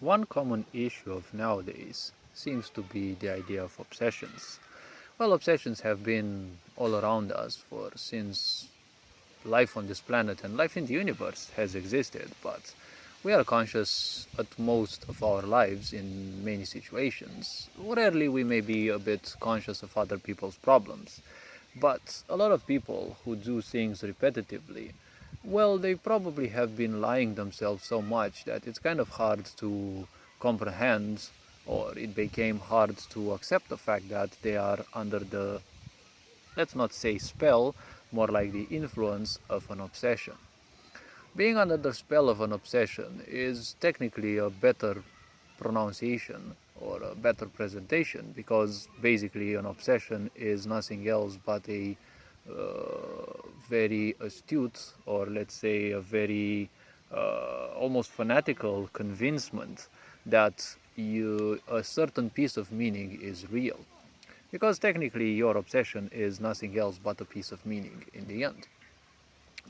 One common issue of nowadays seems to be the idea of obsessions. Well, obsessions have been all around us for since life on this planet and life in the universe has existed, but we are conscious at most of our lives in many situations. Rarely we may be a bit conscious of other people's problems, but a lot of people who do things repetitively, well, they probably have been lying themselves so much that it's kind of hard to comprehend, or it became hard to accept the fact that they are under the, let's not say spell, more like the influence of an obsession. Being under the spell of an obsession is technically a better pronunciation or a better presentation, because basically an obsession is nothing else but a very astute, or let's say a very almost fanatical convincement that a certain piece of meaning is real, because technically your obsession is nothing else but a piece of meaning in the end.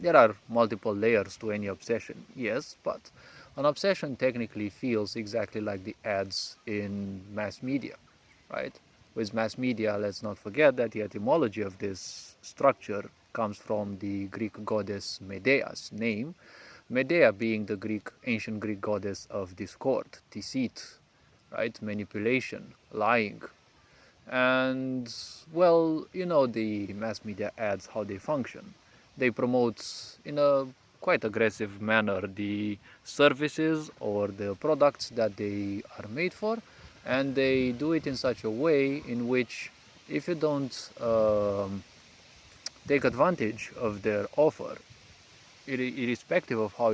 There are multiple layers to any obsession, yes, but an obsession technically feels exactly like the ads in mass media, right? With mass media, let's not forget that the etymology of this structure comes from the Greek goddess Medea's name, Medea being the ancient Greek goddess of discord, deceit, right? Manipulation, lying. And, well, you know the mass media ads, how they function. They promote in a quite aggressive manner the services or the products that they are made for, and they do it in such a way in which if you don't take advantage of their offer, irrespective of how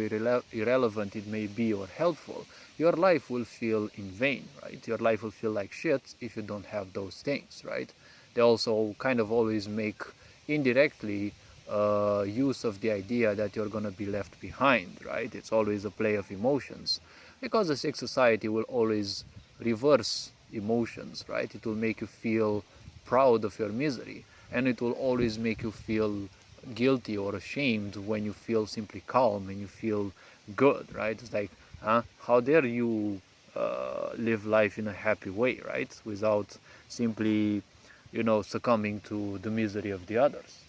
irrelevant it may be or helpful, your life will feel in vain, right? Your life will feel like shit if you don't have those things, right? They also kind of always make indirectly use of the idea that you're going to be left behind, right? It's always a play of emotions, because a sick society will always reverse emotions, right? It will make you feel proud of your misery, and it will always make you feel guilty or ashamed when you feel simply calm and you feel good, right? It's like, how dare you live life in a happy way, right? Without simply, succumbing to the misery of the others.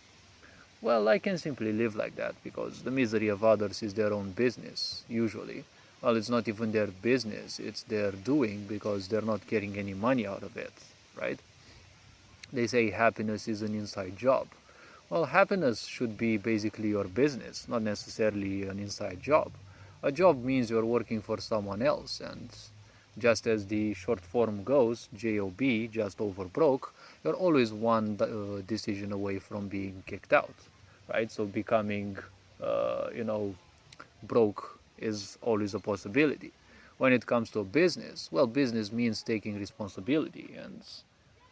Well, I can simply live like that because the misery of others is their own business, usually. Well, it's not even their business, it's their doing because they're not getting any money out of it, right? They say happiness is an inside job. Well, happiness should be basically your business, not necessarily an inside job. A job means you're working for someone else, and just as the short form goes, job, just over broke, you're always one decision away from being kicked out, right? So becoming, broke is always a possibility. When it comes to a business, well, business means taking responsibility, and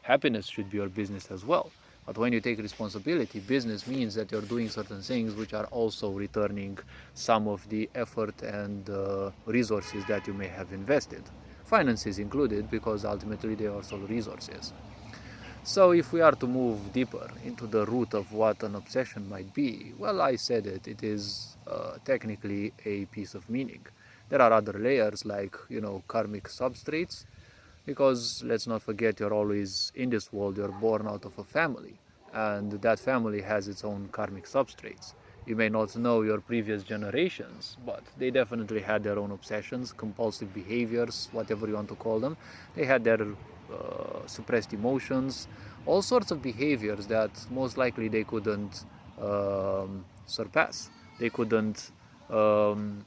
happiness should be your business as well. But when you take responsibility, business means that you're doing certain things which are also returning some of the effort and resources that you may have invested. Finances included, because ultimately they are also resources. So if we are to move deeper into the root of what an obsession might be, well, I said it, it is technically a piece of meaning. There are other layers like, karmic substrates, because let's not forget, you're always in this world, you're born out of a family, and that family has its own karmic substrates. You may not know your previous generations, but they definitely had their own obsessions, compulsive behaviors, whatever you want to call them. They had their suppressed emotions, all sorts of behaviors that most likely they couldn't surpass. They couldn't um,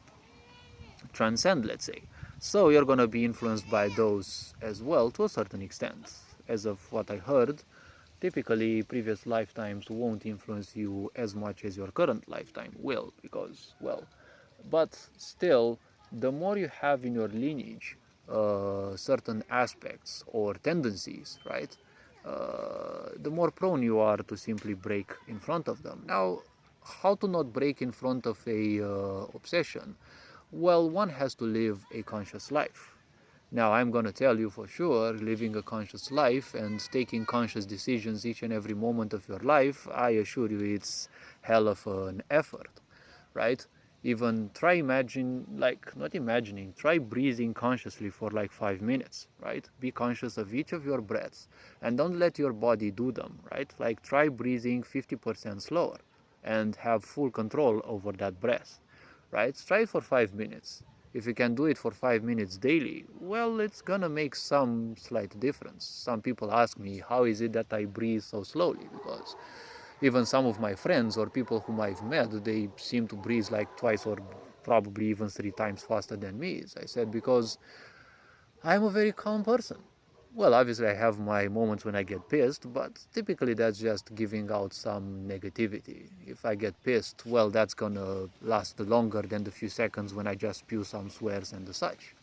transcend, let's say. So you're going to be influenced by those as well to a certain extent. As of what I heard, typically previous lifetimes won't influence you as much as your current lifetime will, because, well, but still, the more you have in your lineage certain aspects or tendencies, right, the more prone you are to simply break in front of them. Now, how to not break in front of a obsession? Well, one has to live a conscious life. Now, I'm going to tell you for sure, living a conscious life and taking conscious decisions each and every moment of your life, I assure you it's hell of an effort, right? Even try not imagining, try breathing consciously for like 5 minutes, right? Be conscious of each of your breaths and don't let your body do them, right? Like try breathing 50% slower and have full control over that breath, right? Try it for 5 minutes. If you can do it for 5 minutes daily, well, it's gonna make some slight difference. Some people ask me, how is it that I breathe so slowly? Because even some of my friends or people whom I've met, they seem to breathe like twice or probably even 3 times faster than me. I said, because I'm a very calm person. Well, obviously, I have my moments when I get pissed, but typically that's just giving out some negativity. If I get pissed, well, that's gonna last longer than the few seconds when I just spew some swears and the such.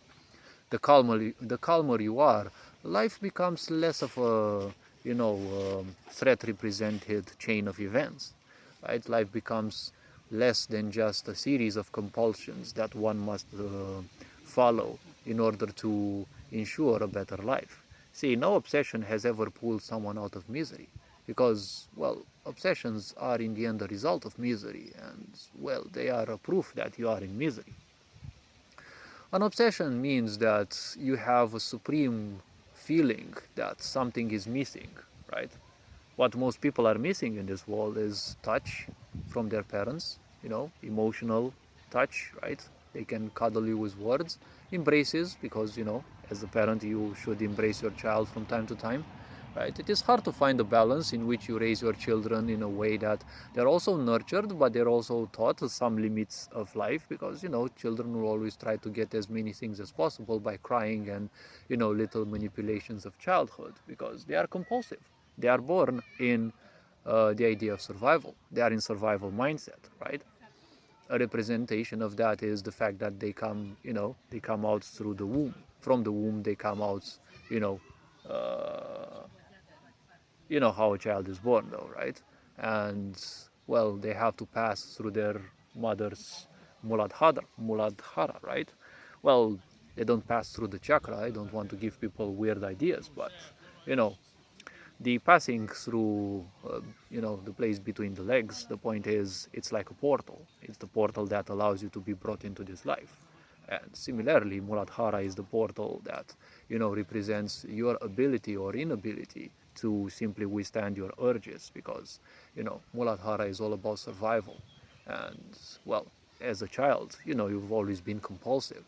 The calmer you are, life becomes less of a threat represented chain of events, right? Life becomes less than just a series of compulsions that one must follow in order to ensure a better life. See, no obsession has ever pulled someone out of misery because, well, obsessions are in the end the result of misery, and, well, they are a proof that you are in misery. An obsession means that you have a supreme feeling that something is missing, right? What most people are missing in this world is touch from their parents, emotional touch, right? They can cuddle you with words, embraces, because, as a parent, you should embrace your child from time to time, right? It is hard to find a balance in which you raise your children in a way that they're also nurtured, but they're also taught some limits of life, because, children will always try to get as many things as possible by crying and, little manipulations of childhood, because they are compulsive. They are born in the idea of survival. They are in survival mindset, right? A representation of that is the fact that they come out through the womb. From the womb, they come out, you know, uh, you know how a child is born, though, right? And, well, they have to pass through their mother's muladhara, right? Well, they don't pass through the chakra. I don't want to give people weird ideas, but, you know, the passing through the place between the legs, the point is it's like a portal. It's the portal that allows you to be brought into this life. And similarly, muladhara is the portal that represents your ability or inability to simply withstand your urges, because muladhara is all about survival. And, well, as a child, you've always been compulsive.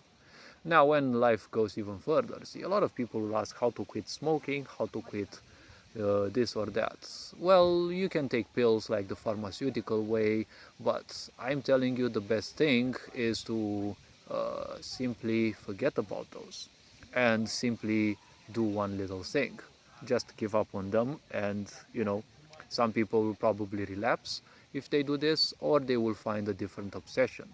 Now, when life goes even further, see, a lot of people will ask how to quit smoking, how to quit this or that. Well, you can take pills like the pharmaceutical way, but I'm telling you the best thing is to simply forget about those and simply do one little thing. Just give up on them, and some people will probably relapse if they do this, or they will find a different obsession.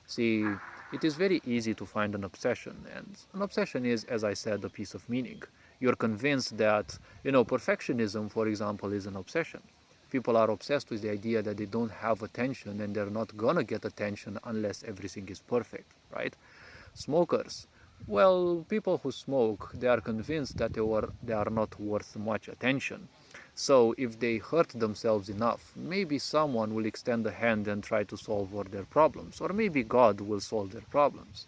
See, it is very easy to find an obsession, and an obsession is, as I said, a piece of meaning. You're convinced that, perfectionism, for example, is an obsession. People are obsessed with the idea that they don't have attention and they're not gonna get attention unless everything is perfect, right? Smokers, well, people who smoke, they are convinced that they are not worth much attention. So if they hurt themselves enough, maybe someone will extend a hand and try to solve all their problems, or maybe God will solve their problems.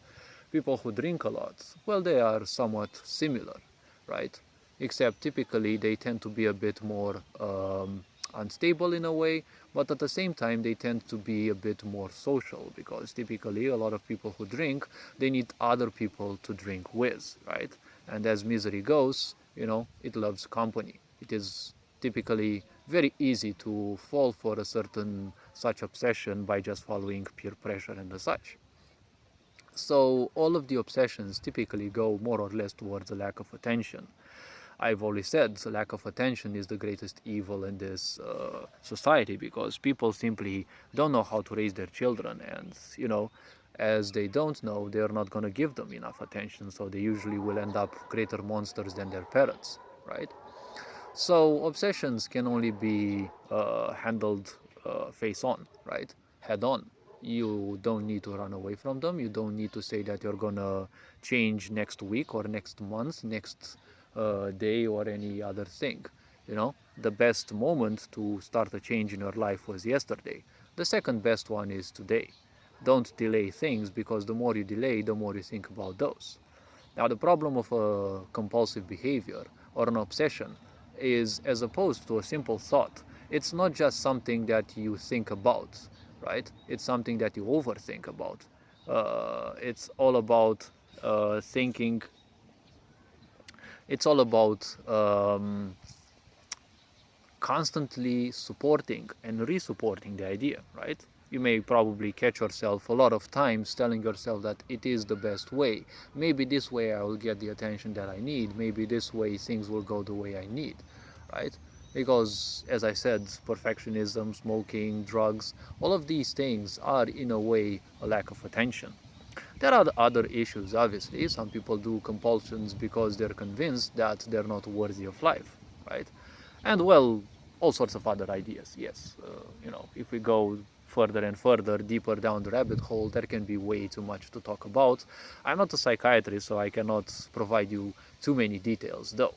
People who drink a lot, well, they are somewhat similar, right? Except typically they tend to be a bit more unstable in a way, but at the same time they tend to be a bit more social, because typically a lot of people who drink, they need other people to drink with, right? And as misery goes, it loves company. It is typically very easy to fall for a certain such obsession by just following peer pressure and the such. So all of the obsessions typically go more or less towards a lack of attention. I've always said the lack of attention is the greatest evil in this society, because people simply don't know how to raise their children, and as they don't know, they're not going to give them enough attention, so they usually will end up greater monsters than their parents, right? So obsessions can only be handled face on, right? Head on. You don't need to run away from them. You don't need to say that you're gonna change next week or next month, next day, or any other thing. The best moment to start a change in your life was yesterday. The second best one is today. Don't delay things, because the more you delay, the more you think about those. Now, the problem of a compulsive behavior or an obsession is, as opposed to a simple thought, it's not just something that you think about, right? It's something that you overthink about. It's all about thinking, it's all about constantly supporting and re-supporting the idea, right? You may probably catch yourself a lot of times telling yourself that it is the best way. Maybe this way I will get the attention that I need. Maybe this way things will go the way I need, right? Because, as I said, perfectionism, smoking, drugs, all of these things are, in a way, a lack of attention. There are other issues, obviously. Some people do compulsions because they're convinced that they're not worthy of life, right? And, well, all sorts of other ideas, yes. If we go further and further, deeper down the rabbit hole, there can be way too much to talk about. I'm not a psychiatrist, so I cannot provide you too many details, though.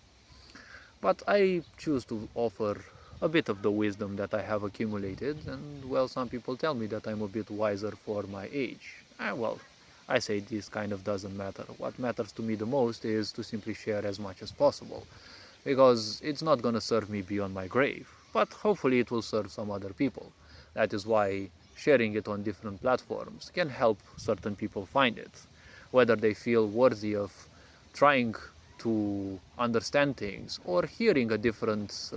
But I choose to offer a bit of the wisdom that I have accumulated, and, well, some people tell me that I'm a bit wiser for my age. Well, I say this kind of doesn't matter. What matters to me the most is to simply share as much as possible, because it's not going to serve me beyond my grave, but hopefully it will serve some other people. That is why sharing it on different platforms can help certain people find it, whether they feel worthy of trying to understand things or hearing a different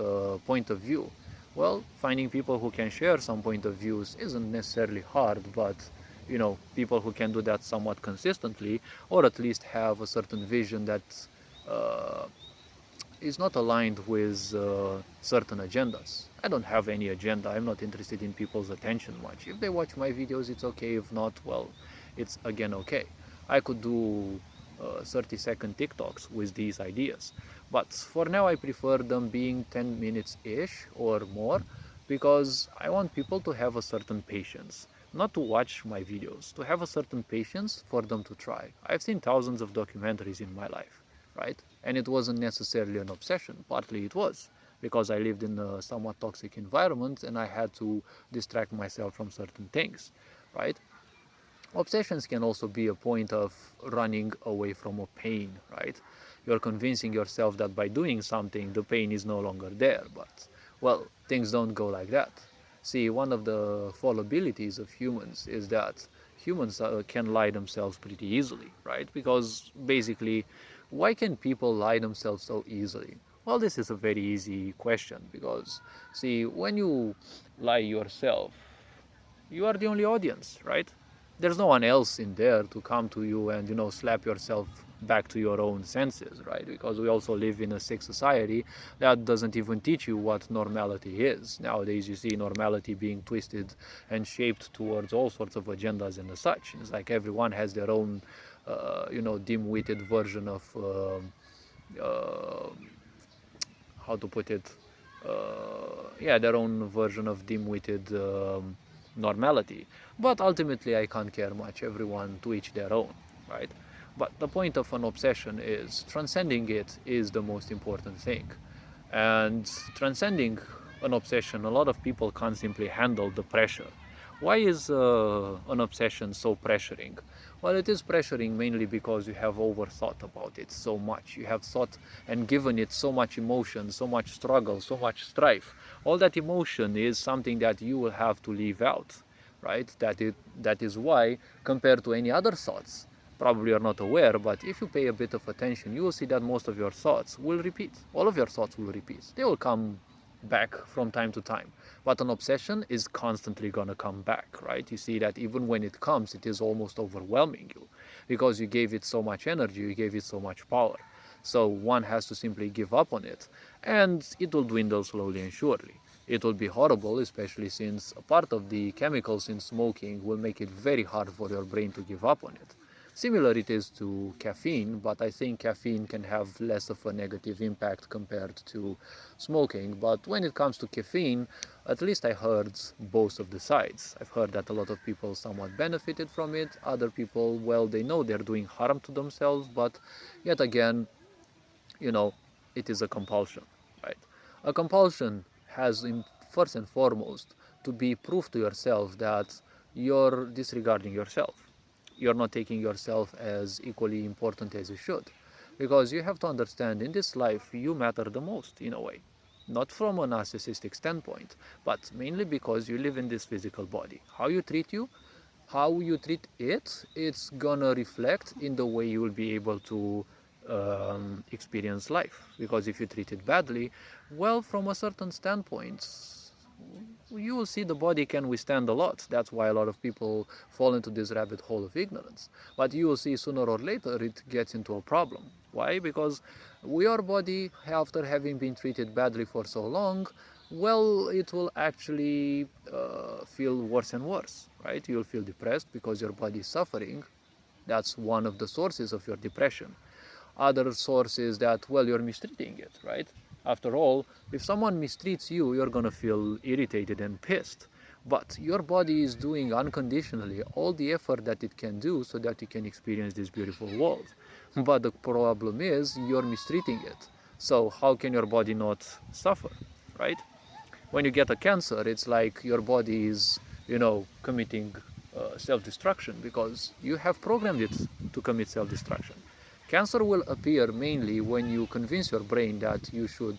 point of view. Well, finding people who can share some point of views isn't necessarily hard, but people who can do that somewhat consistently, or at least have a certain vision that uh, is not aligned with certain agendas. I don't have any agenda. I'm not interested in people's attention much. If they watch my videos, it's okay. If not, well, it's again okay. I could do 30-second TikToks with these ideas. But for now, I prefer them being 10 minutes-ish or more, because I want people to have a certain patience. Not to watch my videos, to have a certain patience for them to try. I've seen thousands of documentaries in my life, right? And it wasn't necessarily an obsession. Partly it was, because I lived in a somewhat toxic environment and I had to distract myself from certain things, right? Obsessions can also be a point of running away from a pain, right? You're convincing yourself that by doing something, the pain is no longer there, but, well, things don't go like that. See, one of the fallibilities of humans is that humans can lie themselves pretty easily, right? Because basically, why can people lie themselves so easily? Well, this is a very easy question, because, see, when you lie yourself, you are the only audience, right? There's no one else in there to come to you and, slap yourself back to your own senses, right? Because we also live in a sick society that doesn't even teach you what normality is. Nowadays, you see normality being twisted and shaped towards all sorts of agendas and such. It's like everyone has their own, dim-witted version of uh, how to put it, yeah, their own version of dim-witted normality. But ultimately, I can't care much. Everyone to each their own, right? But the point of an obsession is transcending it is the most important thing. And transcending an obsession, a lot of people can't simply handle the pressure. Why is an obsession so pressuring? Well, it is pressuring mainly because you have overthought about it so much. You have thought and given it so much emotion, so much struggle, so much strife. All that emotion is something that you will have to leave out, right? That is why, compared to any other thoughts, probably you're not aware, but if you pay a bit of attention, you will see that most of your thoughts will repeat. All of your thoughts will repeat. They will come back from time to time. But an obsession is constantly going to come back, right? You see that even when it comes, it is almost overwhelming you, because you gave it so much energy, you gave it so much power. So one has to simply give up on it, and it will dwindle slowly and surely. It will be horrible, especially since a part of the chemicals in smoking will make it very hard for your brain to give up on it. Similar it is to caffeine, but I think caffeine can have less of a negative impact compared to smoking. But when it comes to caffeine, at least I heard both of the sides. I've heard that a lot of people somewhat benefited from it. Other people, well, they know they're doing harm to themselves, but yet again, it is a compulsion, right? A compulsion has, first and foremost, to be proof to yourself that you're disregarding yourself. You're not taking yourself as equally important as you should. Because you have to understand, in this life, you matter the most, in a way. Not from a narcissistic standpoint, but mainly because you live in this physical body. How you treat it, it's gonna reflect in the way you will be able to experience life. Because if you treat it badly, well, from a certain standpoint, you will see the body can withstand a lot. That's why a lot of people fall into this rabbit hole of ignorance. But you will see sooner or later it gets into a problem. Why? Because your body, after having been treated badly for so long, well, it will actually feel worse and worse, right? You'll feel depressed because your body is suffering. That's one of the sources of your depression. Other source is that, well, you're mistreating it, right? After all, if someone mistreats you, you're gonna feel irritated and pissed. But your body is doing unconditionally all the effort that it can do so that you can experience this beautiful world. But the problem is you're mistreating it. So how can your body not suffer, right? When you get a cancer, it's like your body is, committing self-destruction because you have programmed it to commit self-destruction. Cancer will appear mainly when you convince your brain that you should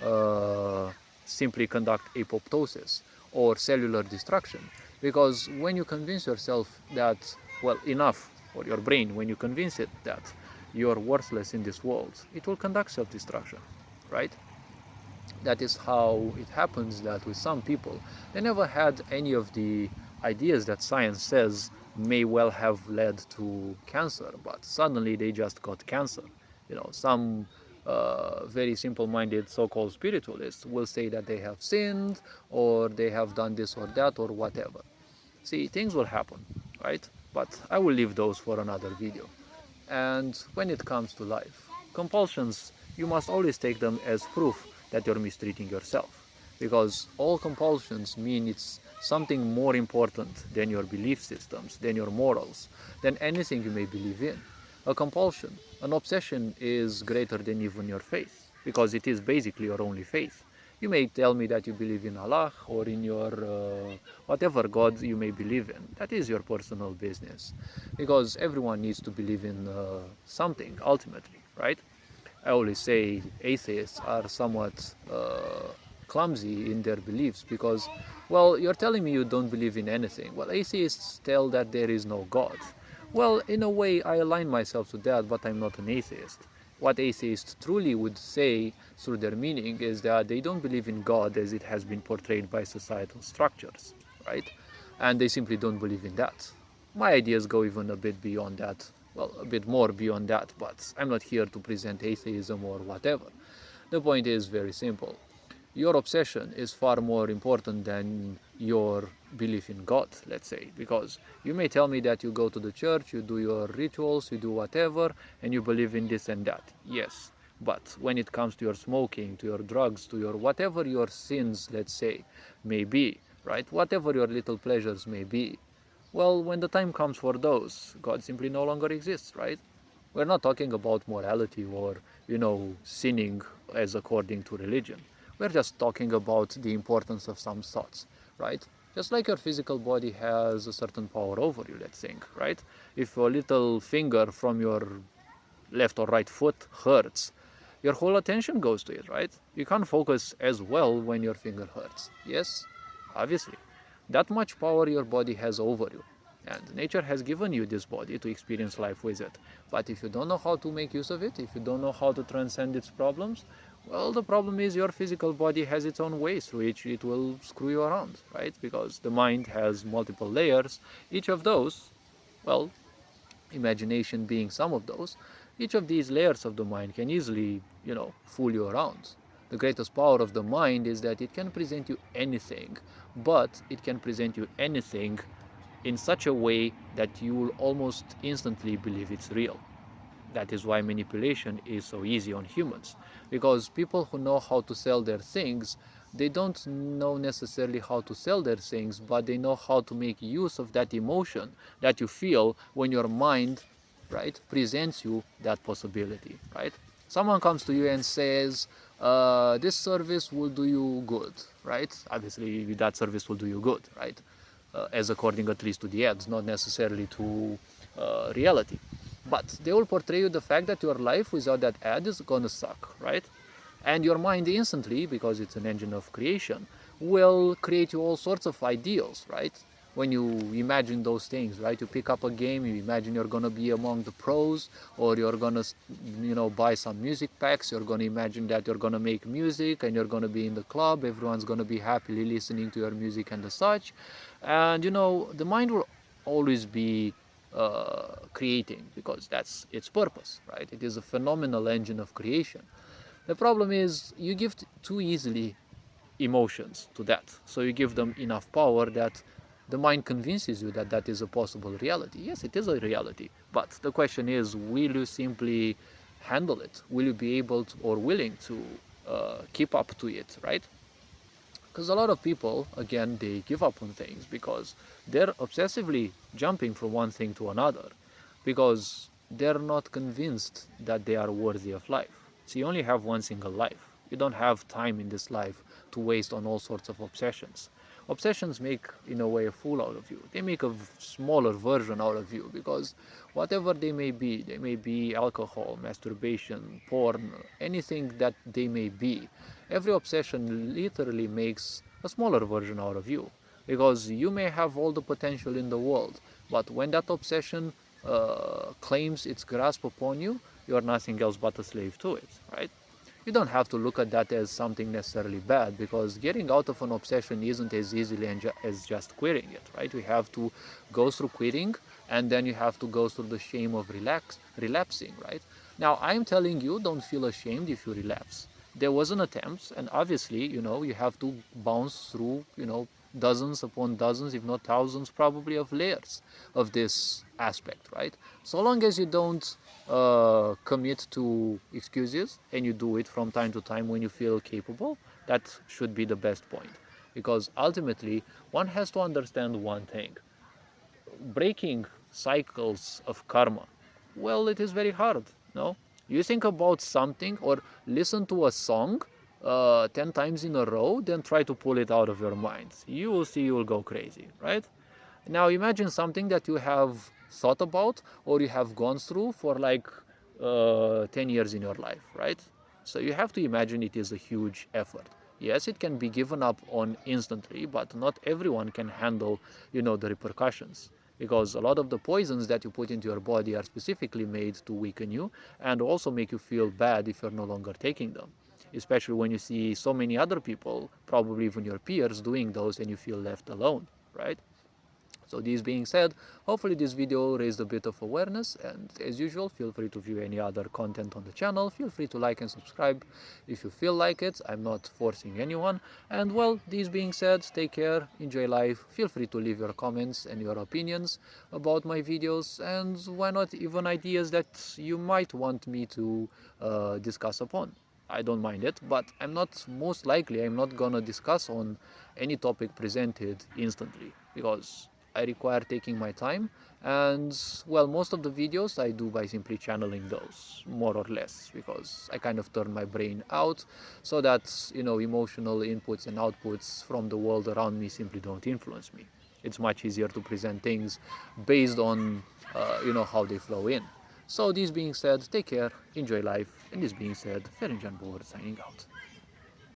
uh, simply conduct apoptosis or cellular destruction. Because when you convince yourself that, well, enough, or your brain, when you convince it that you're worthless in this world, it will conduct self-destruction, right? That is how it happens that with some people, they never had any of the ideas that science says may well have led to cancer, but suddenly they just got cancer. Some very simple-minded so-called spiritualists will say that they have sinned or they have done this or that or whatever. See, things will happen, right? But I will leave those for another video. And when it comes to life, compulsions, you must always take them as proof that you're mistreating yourself. Because all compulsions mean it's something more important than your belief systems, than your morals, than anything you may believe in. A compulsion, an obsession is greater than even your faith, because it is basically your only faith. You may tell me that you believe in Allah or in your whatever God you may believe in. That is your personal business, because everyone needs to believe in something ultimately, right? I always say atheists are somewhat clumsy in their beliefs because, well, you're telling me you don't believe in anything. Well, atheists tell that there is no God. Well, in a way, I align myself to that, but I'm not an atheist. What atheists truly would say through their meaning is that they don't believe in God as it has been portrayed by societal structures, right? And they simply don't believe in that. My ideas go even a bit beyond that, well, a bit more beyond that, but I'm not here to present atheism or whatever. The point is very simple. Your obsession is far more important than your belief in God, let's say, because you may tell me that you go to the church, you do your rituals, you do whatever, and you believe in this and that. Yes, but when it comes to your smoking, to your drugs, to your whatever your sins, let's say, may be, right? Whatever your little pleasures may be, well, when the time comes for those, God simply no longer exists, right? We're not talking about morality or, sinning as according to religion. We're just talking about the importance of some thoughts, right? Just like your physical body has a certain power over you, let's think, right? If a little finger from your left or right foot hurts, your whole attention goes to it, right? You can't focus as well when your finger hurts. Yes, obviously. That much power your body has over you. And nature has given you this body to experience life with it. But if you don't know how to make use of it, if you don't know how to transcend its problems, well, the problem is your physical body has its own ways through which it will screw you around, right? Because the mind has multiple layers. Each of those, well, imagination being some of those, each of these layers of the mind can easily, fool you around. The greatest power of the mind is that it can present you anything, but it can present you anything in such a way that you will almost instantly believe it's real. That is why manipulation is so easy on humans, because people who know how to sell their things, they don't know necessarily how to sell their things, but they know how to make use of that emotion that you feel when your mind, right, presents you that possibility, right? Someone comes to you and says, this service will do you good, right? Obviously that service will do you good, right? as according at least to the ads, not necessarily to reality. But they will portray you the fact that your life without that ad is gonna suck, right? And your mind instantly, because it's an engine of creation, will create you all sorts of ideals, right? When you imagine those things, right? You pick up a game, you imagine you're gonna be among the pros, or you're gonna, buy some music packs. You're gonna imagine that you're gonna make music, and you're gonna be in the club. Everyone's gonna be happily listening to your music and the such. And the mind will always be creating, because that's its purpose, right? It is a phenomenal engine of creation. The problem is you give too easily emotions to that. So you give them enough power that the mind convinces you that that is a possible reality. Yes, it is a reality. But the question is, will you simply handle it? Will you be able to, or willing to keep up to it, right? Because a lot of people, again, they give up on things because they're obsessively jumping from one thing to another because they're not convinced that they are worthy of life. So you only have one single life. You don't have time in this life to waste on all sorts of obsessions. Obsessions make, in a way, a fool out of you. They make a smaller version out of you because whatever they may be alcohol, masturbation, porn, anything that they may be, every obsession literally makes a smaller version out of you because you may have all the potential in the world, but when that obsession claims its grasp upon you, you are nothing else but a slave to it, right? You don't have to look at that as something necessarily bad because getting out of an obsession isn't as easily as just quitting it, right? We have to go through quitting, and then you have to go through the shame of relapsing, right? Now, I'm telling you, don't feel ashamed if you relapse. There was an attempt, and obviously, you have to bounce through, dozens upon dozens, if not thousands, probably, of layers of this aspect, right? So long as you don't commit to excuses and you do it from time to time when you feel capable, that should be the best point. Because ultimately, one has to understand one thing: breaking cycles of karma, well, it is very hard. No, you think about something or listen to a song 10 times in a row, then try to pull it out of your mind. You will see, you will go crazy, right? Now imagine something that you have thought about or you have gone through for like 10 years in your life, right? So you have to imagine it is a huge effort. Yes, it can be given up on instantly, but not everyone can handle, the repercussions. Because a lot of the poisons that you put into your body are specifically made to weaken you and also make you feel bad if you're no longer taking them. Especially when you see so many other people, probably even your peers, doing those and you feel left alone, right? So this being said, hopefully this video raised a bit of awareness, and as usual, feel free to view any other content on the channel. Feel free to like and subscribe if you feel like it. I'm not forcing anyone. And well, this being said, take care, enjoy life. Feel free to leave your comments and your opinions about my videos, and why not even ideas that you might want me to discuss upon. I don't mind it, but I'm not gonna discuss on any topic presented instantly because I require taking my time, and well, most of the videos I do by simply channeling those, more or less, because I kind of turn my brain out so that, emotional inputs and outputs from the world around me simply don't influence me. It's much easier to present things based on, how they flow in. So this being said, take care, enjoy life, and this being said, Ferenjan Boer signing out.